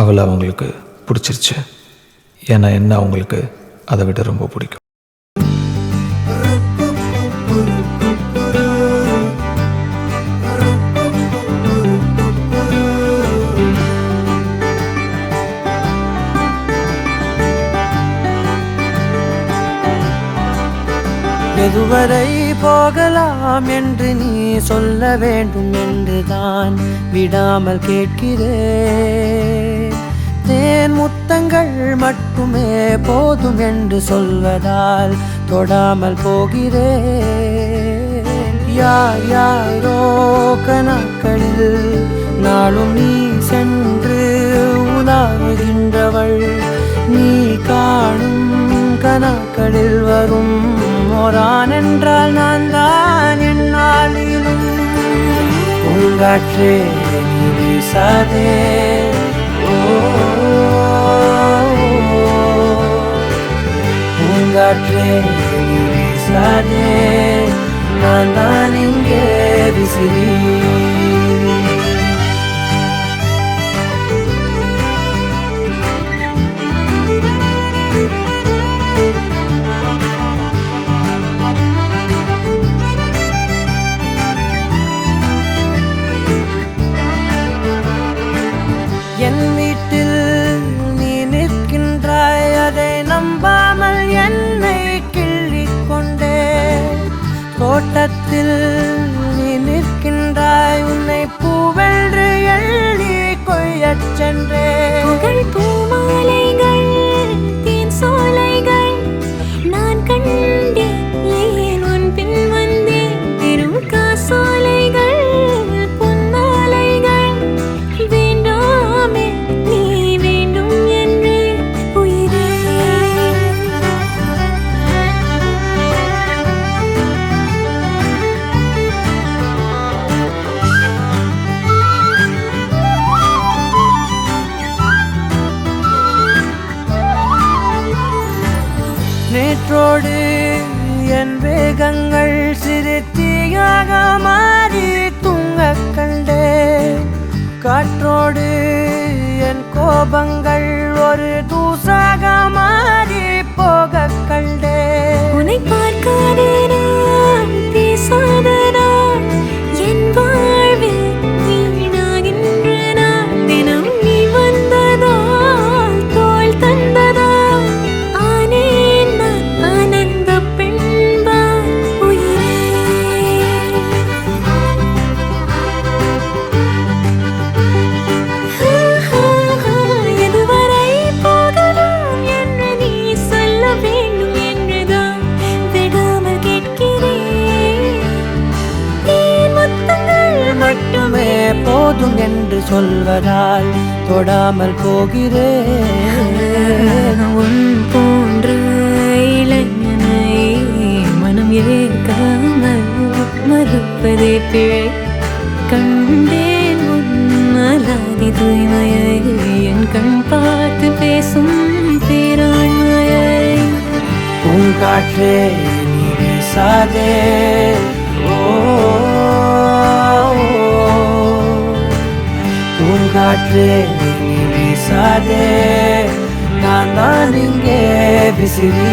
அவளை அவங்களுக்கு பிடிச்சிருச்சு. ஏன்னா என்ன அவங்களுக்கு அதை விட ரொம்ப பிடிக்கும். எதுவரை போகலாம் என்று நீ சொல்ல வேண்டும் என்றுதான் விடாமல் கேட்கிறேன். தேன் முத்தங்கள் மட்டுமே போதும் என்று சொல்வதால் தொடாமல் போகிறேன். யார் யாரோ கணக்களில் நாளும் நீ சென்று உலாவுகின்றவள். நீ காணும் கணக்களில் வரும் ஓரான் என்றால் நான் தான் என்னாலும். பூங்காற்றே நீ வீசாதே, பூங்காற்றே நீ வீசாதே, நான் தான் இங்கே விசிறி. என் வீட்டில் நீ நிற்கின்றாய், அதை நம்பாமல் என்னை கிள்ளிக் கொண்டே. தோட்டத்தில் நீ நிற்கின்றாய், உன்னை பூவென்று எள்ளி கொய்யச் சென்றே. பூமாலைகள் தேன் சோலைகள் நான் கண்டேன், ஏன் உன் பின் வந்தேன். பெரும் காசோலைகள் பொன்னாலைகள் வேண்டாமே நீ வேண்டும் என்று உயிரே. நேற்றோடு என் வேகங்கள் சிறு தீயாக மாறி தூங்கக் கண்டேன். காற்றோடு என் கோபங்கள் ஒரு தூசாக மாறி போகக் கண்டேன். உன்னை பார்க்காத நான், பேசாத நான், என் வாழ்வில் வீணாகின்ற நான். தினம் நீ வந்ததால், தோள் தந்ததால் ஆனேன் நான் ஆனந்த பெண்பார் உயிரே. எதுவரை போகலாம் என்று நீ சொல்ல வேண்டும் என்றுதான் விடாமல் கேட்கிறேன். தேன் முத்தங்கள் மட்டுமே போதும் என்று சொல்வதால் தொடாமல் போகிறேன். உன் போன்ற இளைஞனை மனம் ஏற்காமல் மறுப்பதே பிழை. கண்டேன் உன் அலாதி தூய்மையை, என் கண் பார்த்து பேசும் பேராண்மையை. பூங்காற்றே நீ வீசாதே, பூங்காற்றே நீ வீசாதே, நான் தான் இங்கே விசிறி.